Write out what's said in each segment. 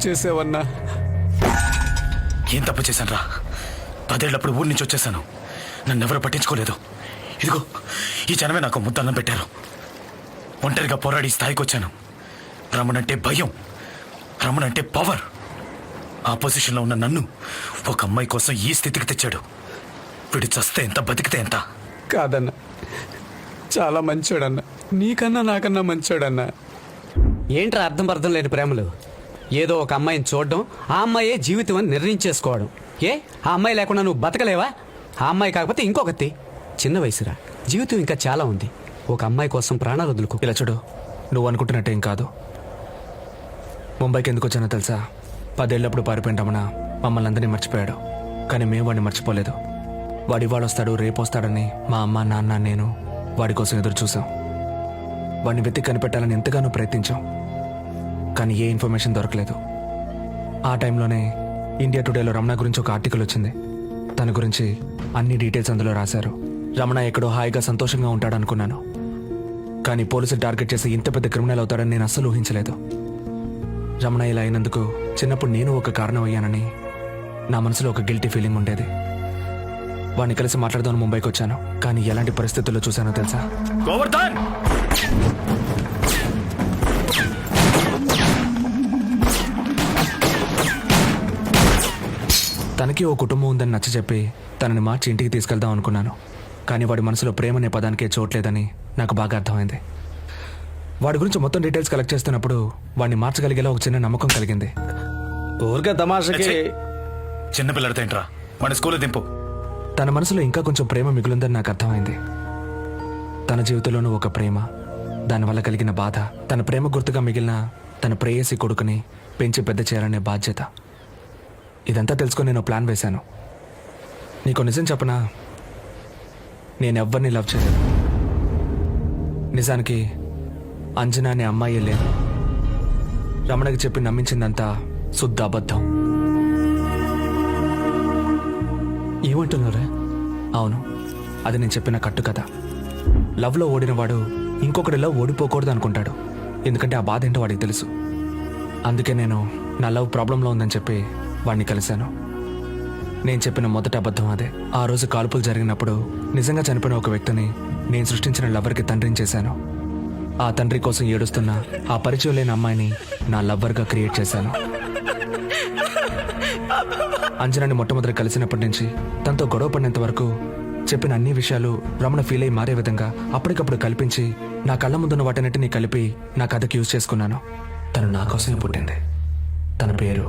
చేసావన్నా? ఏం తప్పు చేశాను రా? 10 ఏళ్ళప్పుడు ఊరి నుంచి వచ్చేసాను. నన్ను ఎవరు పట్టించుకోలేదు. ఇదిగో ఈ జనమే నాకు ముద్దన్నం పెట్టారు. ఒంటరిగా పోరాడి స్థాయికి వచ్చాను. రమణంటే భయం, రమణంటే పవర్. ఆ పొజిషన్లో ఉన్న నన్ను ఒక అమ్మాయి కోసం ఈ స్థితికి తెచ్చాడు. వీడు చస్తే ఎంత, బతికితే ఎంత? కాదన్నా, చాలా మంచోడన్నా. నీకన్నా నాకన్నా మంచోడన్నా. ఏంట్రా అర్థం లేని ప్రేమలు? ఏదో ఒక అమ్మాయిని చూడడం, ఆ అమ్మాయే జీవితం అని నిర్ణయించేసుకోవడం. ఆ అమ్మాయి లేకుండా నువ్వు బతకలేవా? ఆ అమ్మాయి కాకపోతే ఇంకొకటి. చిన్న వయసురా, జీవితం ఇంకా చాలా ఉంది. ఒక అమ్మాయి కోసం ప్రాణాలు వదులుకో. ఇలా చూడు, నువ్వు అనుకుంటున్నట్టేం కాదు. ముంబైకి ఎందుకు వచ్చానో తెలుసా? 10 ఏళ్ళప్పుడు పారిపోయిన రమణ మమ్మల్ని అందరినీ మర్చిపోయాడు. కానీ మేము వాడిని మర్చిపోలేదు. వాడు ఇవాళ వస్తాడు, రేపు వస్తాడని మా అమ్మ, నాన్న, నేను వాడి కోసం ఎదురు చూసాం. వాడిని వెతికి కనిపెట్టాలని ఎంతగానో ప్రయత్నించాం. కానీ ఏ ఇన్ఫర్మేషన్ దొరకలేదు. ఆ టైంలోనే ఇండియా టుడేలో రమణ గురించి ఒక ఆర్టికల్ వచ్చింది. తన గురించి అన్ని డీటెయిల్స్ అందులో రాశారు. రమణ ఎక్కడో హాయిగా సంతోషంగా ఉంటాడనుకున్నాను. కానీ పోలీసులు టార్గెట్ చేసి ఇంత పెద్ద క్రిమినల్ అవుతాడని నేను అస్సలు ఊహించలేదు. రమణ ఇలా అయినందుకు చిన్నప్పుడు నేను ఒక కారణం అయ్యానని నా మనసులో ఒక గిల్టీ ఫీలింగ్ ఉండేది. వాడిని కలిసి మాట్లాడదామని ముంబైకి వచ్చాను. కానీ ఎలాంటి పరిస్థితుల్లో చూశానో తెలుసా? గోవర్ధన్! తనకి ఓ కుటుంబం ఉందని నచ్చ చెప్పి తనని మార్చి ఇంటికి తీసుకెళ్దాం అనుకున్నాను. కానీ వాడి మనసులో ప్రేమ అనే పదానికే చోట్లేదని నాకు బాగా అర్థమైంది. వాడి గురించి మొత్తం డీటెయిల్స్ కలెక్ట్ చేస్తున్నప్పుడు వాడిని మార్చగలిగేలా ఒక చిన్న నమ్మకం కలిగింది. ఊరికే తమాషకి చిన్నపిల్లడితో ఏంట్రా? మన స్కూల్లో దింపు. తన మనసులో ఇంకా కొంచెం ప్రేమ మిగులుందని నాకు అర్థమైంది. తన జీవితంలోనూ ఒక ప్రేమ, దానివల్ల కలిగిన బాధ, తన ప్రేమ గుర్తుగా మిగిలిన తన ప్రేయసి కొడుకుని పెంచి పెద్ద చేయాలనే బాధ్యత. ఇదంతా తెలుసుకొని నేను ప్లాన్ వేశాను. నీకు నిజం చెప్పనా, నేనెవ్వరిని లవ్ చేయలేదు. నిజానికి అంజనా అనే అమ్మాయి లేదు. రమణకి చెప్పి నమ్మించిందంతా శుద్ధ అబద్ధం. ఏమంటున్నారా? అవును, అది నేను చెప్పిన కట్టు కథ. లవ్లో ఓడినవాడు ఇంకొకటి లవ్ ఓడిపోకూడదు అనుకుంటాడు. ఎందుకంటే ఆ బాధ ఏంటో వాడికి తెలుసు. అందుకే నేను నా లవ్ ప్రాబ్లంలో ఉందని చెప్పి వాడిని కలిశాను. నేను చెప్పిన మొదటి అబద్ధం అదే. ఆ రోజు కాల్పులు జరిగినప్పుడు నిజంగా చనిపోయిన ఒక వ్యక్తిని నేను సృష్టించిన లవర్కి తండ్రిని చేశాను. ఆ తండ్రి కోసం ఏడుస్తున్న ఆ పరిచయం లేని అమ్మాయిని నా లవ్వర్గా క్రియేట్ చేశాను. అంజనాని మొట్టమొదటి కలిసినప్పటి నుంచి తనతో గొడవ పడినంత వరకు చెప్పిన అన్ని విషయాలు రమణ ఫీల్ అయి మారే విధంగా అప్పటికప్పుడు కల్పించి నా కళ్ళ ముందున్న వాటన్నిటిని కలిపి నా కథకి యూజ్ చేసుకున్నాను. తను నా కోసమే పుట్టింది. తన పేరు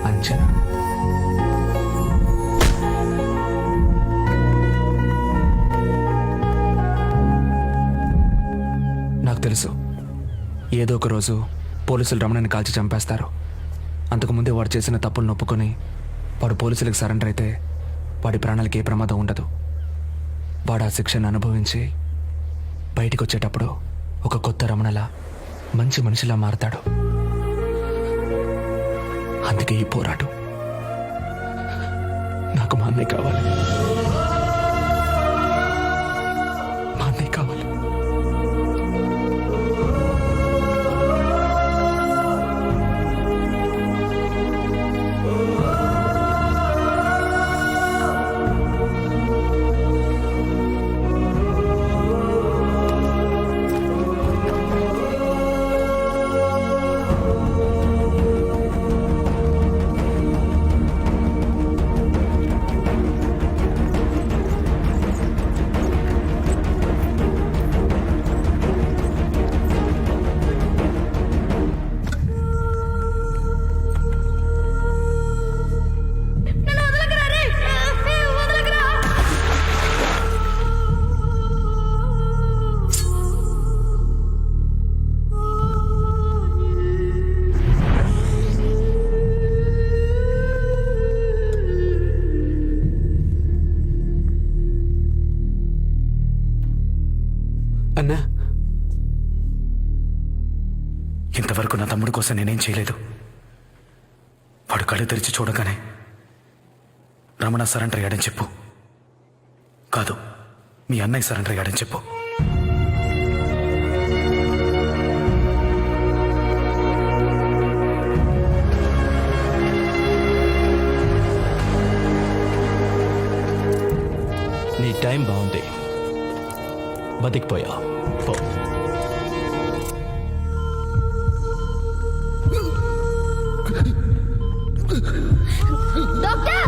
అంజనా. నాకు తెలుసు ఏదో ఒక రోజు పోలీసులు రమణని కాల్చి చంపేస్తారు. అంతకుముందే వాడు చేసిన తప్పులు నొప్పుకొని వాడు పోలీసులకు సరెండర్ అయితే వాడి ప్రాణాలకి ఏ ప్రమాదం ఉండదు. వాడు ఆ శిక్షను అనుభవించి బయటికి వచ్చేటప్పుడు ఒక కొత్త రమణలా మంచి మనిషిలా మారతాడు. అందుకే ఈ పోరాటం. నాకు మా అన్నయ్య కావాలి. మా అన్నయ్య కావాలి. అన్నా, ఇంతవరకు నా తమ్ముడి కోసం నేనేం చేయలేదు. వాడు కళ్ళు తెరిచి చూడగానే రమణ సరెండర్ అయ్యాడని చెప్పు. కాదు, మీ అన్నయ్య సరెండర్ అయ్యాడని చెప్పు. బతికిపోయావు. పో. डॉक्टर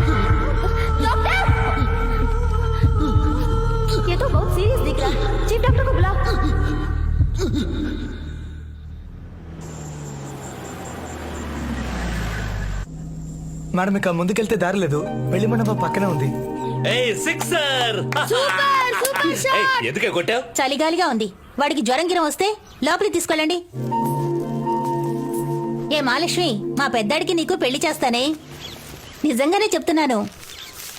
डॉक्टर ये तो बहुत सीरियस दिख रहा है चीफ डॉक्टर को बुलाओ మేడం ఇక ముందుకెళ్తే దారి లేదు, పెళ్లి మండపం పక్కనే ఉంది. ఏయ్ సిక్సర్. సూపర్ సూపర్ ఏయ్, షాట్ ఎందుకే కొట్టావు? చలిగాలిగా ఉంది వాడికి జ్వరం గిరం వస్తే లోపలికి తీసుకెళ్ళండి ఏ మహాలక్ష్మి మా పెద్దాడికి నీకు పెళ్లి చేస్తానే నిజంగానే చెప్తున్నాను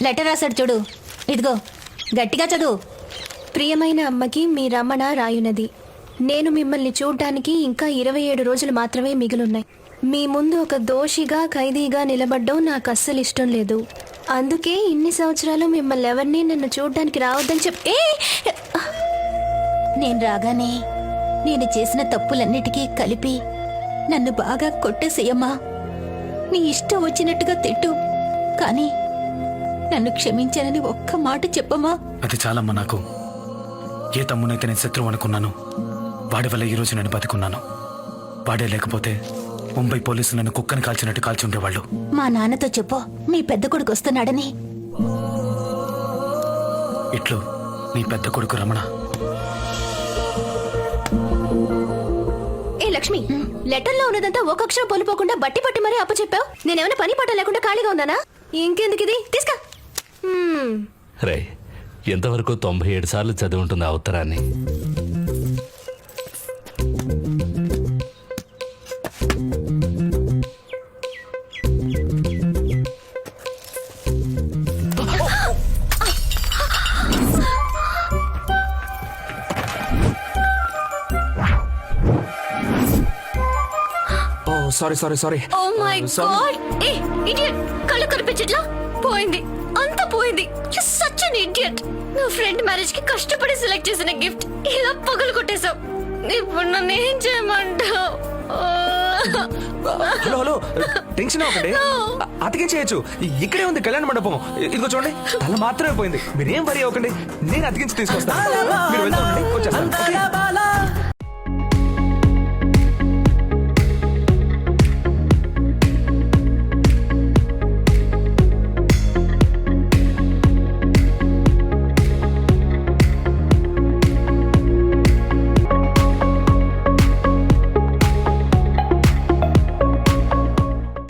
లెటర్ రాశాడు చూడు ఇదిగో గట్టిగా చదువు ప్రియమైన అమ్మకి మీ రమణ రాయునది. నేను మిమ్మల్ని చూడ్డానికి ఇంకా 27 రోజులు మాత్రమే మిగిలున్నాయి. మీ ముందు ఒక దోషిగా ఖైదీగా నిలబడ్డం నాకు అస్సలు ఇష్టం లేదు. అందుకే ఇన్ని సంవత్సరాలు మిమ్మల్ని ఎవరిని నన్ను చూడ్డానికి రావద్దని చెప్పి నేను రాగానే నేను చేసిన తప్పులన్నిటికీ కలిపి నన్ను బాగా కొట్టేసేయమ్మా నీ ఇష్టం వచ్చినట్టుగా తిట్టు కానీ నన్ను క్షమించానని ఒక్క మాట చెప్పమ్మా అది చాలమ్మా నాకు. ఏ తమ్మునైతే నేను శత్రువు అనుకున్నాను, వాడి వల్ల ఈరోజు నేను బతికున్నాను. వాడే లేకపోతే ముంబై పోలీసులు నన్ను కుక్కని కాల్చినట్టు కాల్చి ఉండేవాళ్ళు. మా నాన్నతో చెప్పు మీ పెద్ద కొడుకు వస్తున్నాడని. ఇట్లు నీ పెద్ద కొడుకు రమణ. ఏ లక్ష్మి, లెటర్లో ఉన్నదంతా ఒక అక్షరం పొలిపోకుండా బట్టి పట్టి మరీ అప్పచెప్పావు. నేనేమైనా పని పాట లేకుండా ఖాళీగా ఉన్నానా? ఇంకెందుకు ఇది తీసుకా. రే, ఎంతవరకు 97 సార్లు చదివి ఉంటుంది ఆ ఉత్తరాన్ని. Oh sorry. Oh my God, a idiot, కళ్ళు కనిపించట్లా? పోయింది, అంతా పోయింది. You such an idiot. నా ఫ్రెండ్ మ్యారేజ్ కి కష్టపడి సెలెక్ట్ చేసిన గిఫ్ట్ ఇలా పగలు కొట్టేశావు. ఇప్పుడు నన్ను ఏం చేయమంటావు? హలో టెన్షన్ అవ్వకండి, అతికించేయచ్చు. ఇక్కడే ఉంది కళ్యాణ మండపం. ఇదిగో చూడండి, తల మాత్రమే పోయింది. మీరేం వరి అవ్వకండి, నేను అతికించి తీసుకొస్తాను. మీరు వెళ్తూ ఉండండి, వచ్చేస్తాను.